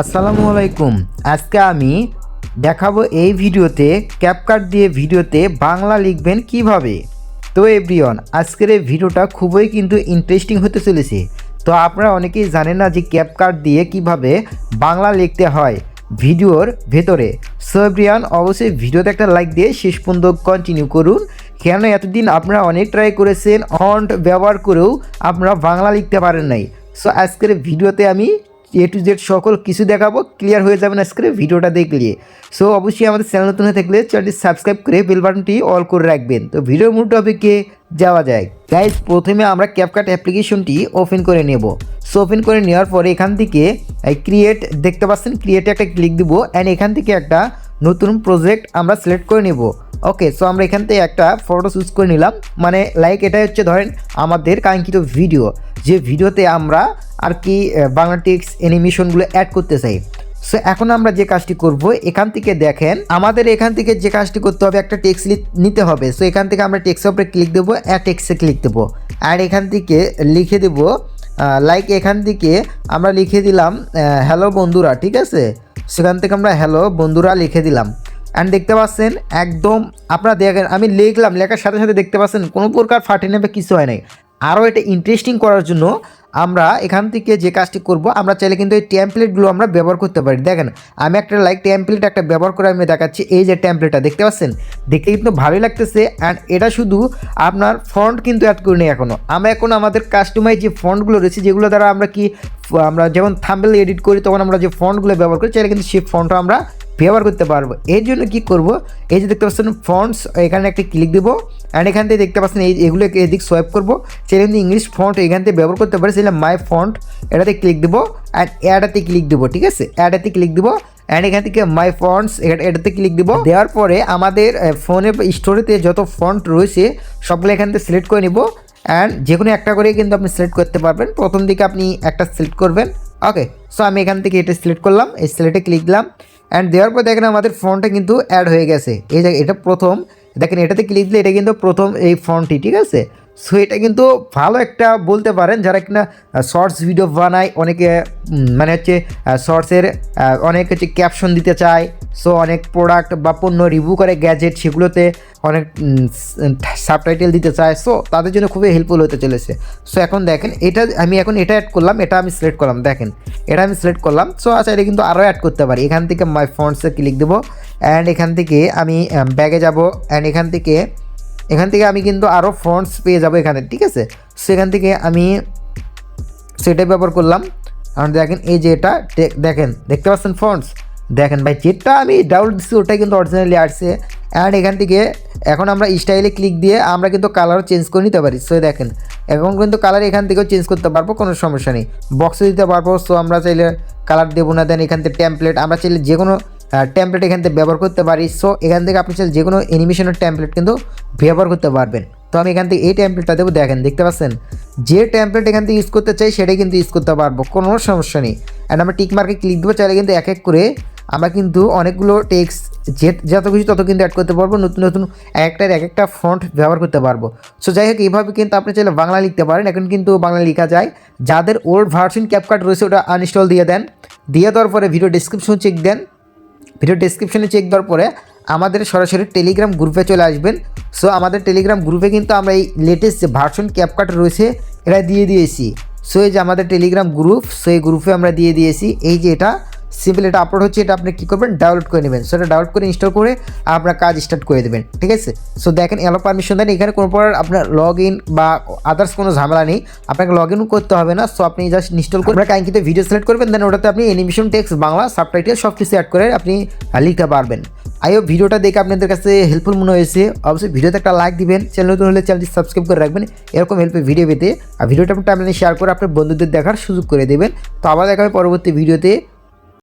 আসসালামু আলাইকুম। আজকে আমি দেখাবো এই ভিডিওতে ক্যাপকাট দিয়ে ভিডিওতে বাংলা লিখবেন কিভাবে। তো এভরিওয়ান, আজকের এই ভিডিওটা খুবই কিন্তু ইন্টারেস্টিং হতে চলেছে। তো আপনারা অনেকেই জানেন না যে ক্যাপকাট দিয়ে কিভাবে বাংলা লিখতে হয় ভিডিওর ভেতরে। সো এভরিওয়ান, অবশ্যই ভিডিওতে একটা লাইক দিয়ে শেষ পর্যন্ত কন্টিনিউ করুন। কেন এতদিন আপনারা অনেক ট্রাই করেছেন, ফন্ট ব্যবহার করেও আপনারা বাংলা লিখতে পারেন নাই। সো আজকের ভিডিওতে আমি A to Z সকল কিছু দেখাবো, ক্লিয়ার হয়ে যাবেন আজকের ভিডিওটা দেখলে। সো অবশ্যই আমাদের চ্যানেল নতুন হয়ে থাকলে চ্যানেলটি সাবস্ক্রাইব করে বেল বাটনটি অল করে রাখবেন। তো ভিডিওর মূল টপিকে যাওয়া যায়। গাইজ, প্রথমে আমরা ক্যাপকাট অ্যাপ্লিকেশনটি ওপেন করে নেব। সো ওপেন করে নেওয়ার পরে এখান থেকে ক্রিয়েট দেখতে পাচ্ছেন, ক্রিয়েটে একটা ক্লিক দিব অ্যান্ড এখান থেকে একটা নতুন প্রজেক্ট আমরা সিলেক্ট করে নেব। ওকে, সো আমরা এখান থেকে একটা ফটো চুজ করে নিলাম, মানে লাইক এটা হচ্ছে ধরেন আমাদের কাঙ্ক্ষিত ভিডিও, যে ভিডিওতে আমরা আর কি বাংলা টেক্সট অ্যানিমেশনগুলো অ্যাড করতে চাই। সো এখন আমরা যে কাজটি করব, এখান থেকে দেখেন আমাদের এখান থেকে যে কাজটি করতে হবে, একটা টেক্সট নিতে হবে। সো এখান থেকে আমরা টেক্সটের উপরে ক্লিক দেবো, অ্যাড টেক্সটে ক্লিক দেবো আর এখান থেকে লিখে দেব লাইক, এখান থেকে আমরা লিখে দিলাম হ্যালো বন্ধুরা, ঠিক আছে। সেখান থেকে আমরা হ্যালো বন্ধুরা লিখে দিলাম অ্যান্ড দেখতে পাচ্ছেন একদম আপনারা দেখেন আমি লিখলাম, লেখার সাথে সাথে দেখতে পাচ্ছেন কোনো প্রকার ফাটে নেবে কিছু হয় নাই। আরও এটা ইন্টারেস্টিং করার জন্য আমরা এখান থেকে যে কাজটি করব, আমরা চাইলে কিন্তু এই টেমপ্লেটগুলো আমরা ব্যবহার করতে পারি। দেখেন আমি একটা লাইক টেমপ্লেট একটা ব্যবহার করে আমি দেখাচ্ছি। এই যে টেমপ্লেটটা দেখতে পাচ্ছেন, দেখতে কিন্তু ভালোই লাগতেছে অ্যান্ড এটা শুধু আপনার ফন্ট কিন্তু অ্যাড করিনি এখনও। আমরা এখন আমাদের কাস্টমাইজ যে ফন্টগুলো রয়েছে, যেগুলো দ্বারা আমরা যেমন থাম্বনেল এডিট করি তখন আমরা যে ফন্টগুলো ব্যবহার করি, চাইলে কিন্তু সেই ফন্টটা আমরা ব্যবহার করতে পারবো। এর জন্য কি করব, এই যে দেখতে পাচ্ছেন ফন্টস, এখানে একটা ক্লিক দেবো অ্যান্ড এখান থেকে দেখতে পাচ্ছেন এগুলো এদিক সোয়াইপ করবো। সেটা কিন্তু ইংলিশ ফন্ট এখান থেকে ব্যবহার করতে পারি, সেটা মাই ফন্ট এটাতে ক্লিক দেবো অ্যান্ড অ্যাডাতে ক্লিক দেবো, ঠিক আছে। অ্যাডাতে ক্লিক দেবো অ্যান্ড এখান থেকে মাই ফন্টস এটাতে ক্লিক দেবো। দেওয়ার পরে আমাদের ফোনে স্টোরেতে যত ফন্ট রয়েছে সবগুলো এখান থেকে সিলেক্ট করে নিব অ্যান্ড যে কোনো একটা করে কিন্তু আপনি সিলেক্ট করতে পারবেন। প্রথম দিকে আপনি একটা সিলেক্ট করবেন। ওকে, সো আমি এখান থেকে এটা সিলেক্ট করলাম, এই সিলেক্টে ক্লিক দিলাম অ্যান্ড দেওয়ার পর দেখেন আমাদের ফন্টটা কিন্তু অ্যাড হয়ে গেছে। এই যে এটা প্রথম, দেখেন এটাতে ক্লিক দিলে এটা কিন্তু প্রথম এই ফন্টটি, ঠিক আছে। সো এটা কিন্তু ভালো একটা বলতে পারেন যারা কিনা শর্টস ভিডিও বানায়, অনেকে মানে হচ্ছে শর্টসের অনেক হচ্ছে ক্যাপশন দিতে চায়। সো অনেক প্রোডাক্ট বা পণ্য রিভিউ করে গ্যাজেট, সেগুলোতে অনেক সাবটাইটেল দিতে চায়। সো তাদের জন্য খুবই হেল্পফুল হতে চলেছে। সো এখন দেখেন আমি এখন এটা অ্যাড করলাম, এটা আমি সিলেক্ট করলাম, দেখেন এটা আমি সিলেক্ট করলাম। সো আচ্ছা, এটা কিন্তু আরও অ্যাড করতে পারি। এখান থেকে মাই ফন্টসে ক্লিক দেবো অ্যান্ড এখান থেকে আমি ব্যাগে যাব অ্যান্ড এখান থেকে আমি কিন্তু আরও ফন্টস পেয়ে যাব এখানে, ঠিক আছে। সেখান থেকে আমি সেটা ব্যবহার করলাম আর দেখেন এই যে এটা দেখেন দেখতে পাচ্ছেন ফন্টস, দেখেন ভাই যেটা আমি ডাউনলোড দিচ্ছি ওটাই কিন্তু অরিজিনালি আসছে। অ্যান্ড এখান থেকে এখন আমরা স্টাইলে ক্লিক দিয়ে আমরা কিন্তু কালারও চেঞ্জ করে নিতে পারি। সো দেখেন এখন কিন্তু কালার এখান থেকেও চেঞ্জ করতে পারবো, কোনো সমস্যা নেই, বক্সে দিতে পারবো। সো আমরা চাইলে কালার দেবো না, দেন এখান থেকে টেমপ্লেট আমরা চাইলে যে কোনো টেমপ্লেট এখান থেকে ব্যবহার করতে পারি। সো এখান থেকে আপনি চাইলে যে কোনো অ্যানিমেশনের টেমপ্লেট কিন্তু ব্যবহার করতে পারবেন। তো আমি এখান থেকে এই টেমপ্লেটটা দেবো, দেখেন দেখতে পাচ্ছেন যে টেমপ্লেট এখান থেকে ইউজ করতে চাই সেটাই কিন্তু ইউজ করতে পারবো, কোনো সমস্যা নেই। অ্যান্ড আমরা টিক মার্কে ক্লিক দেবো, চাইলে কিন্তু এক এক করে আমরা কিন্তু অনেকগুলো টেক্সট যত কিছু তত কিন্তু অ্যাড করতে পারবো, নতুন নতুন এক একটা ফন্ট ব্যবহার করতে পারবো। সো যাই হোক, এইভাবে কিন্তু আপনি চাইলে বাংলা লিখতে পারেন। এখন কিন্তু বাংলা লেখা যায়। যাদের ওল্ড ভার্সন ক্যাপকাট রয়েছে ওটা আনইনস্টল দিয়ে দেন, দিয়ে দেওয়ার পরে ভিডিও ডেসক্রিপশন চেক দেন। ভিডিও ডেসক্রিপশনে চেক দেওয়ার পরে আমাদের সরাসরি টেলিগ্রাম গ্রুপে চলে আসবেন। সো আমাদের টেলিগ্রাম গ্রুপে কিন্তু আমরা এই লেটেস্ট যে ভার্সন ক্যাপকাট রয়েছে এটা দিয়ে দিয়েছি। সো এই যে আমাদের টেলিগ্রাম গ্রুপ, সো এই গ্রুপে আমরা দিয়ে দিয়েছি। এই যে এটা সিম্পল এটা আপলোড হচ্ছে, এটা আপনি কী করবেন, ডাউনলোড করে নেবেন। সো এটা ডাউনলোড করে ইনস্টল করে আপনার কাজ স্টার্ট করে দেবেন, ঠিক আছে। সো দেখেন এলো পারমিশন দেন, এখানে কোনো প্রকার আপনার লগ ইন বা আদার্স কোনো ঝামেলা নেই, আপনাকে লগ ইন করতে হবে না। সো আপনি জাস্ট ইনস্টল করে আপনার কাঙ্ক্ষিত ভিডিও সিলেক্ট করবেন, দেন ওটাতে আপনি অ্যানিমেশন টেক্সট বাংলা সাবটাইটেল সব কিছু অ্যাড করে আপনি লিখতে পারবেন। হোপ ভিডিওটা দেখে আপনাদের কাছে হেল্পফুল মনে হয়েছে। অবশ্যই ভিডিওতে একটা লাইক দিবেন, চ্যানেল নতুন হলে চ্যানেলটি সাবস্ক্রাইব করে রাখবেন এরকম হেল্পের ভিডিও পেতে। আর ভিডিওটা আপনি টাইমলাইনে শেয়ার করে আপনার বন্ধুদের দেখার সুযোগ করে দেবেন। তো আবার দেখা হবে পরবর্তী ভিডিওতে।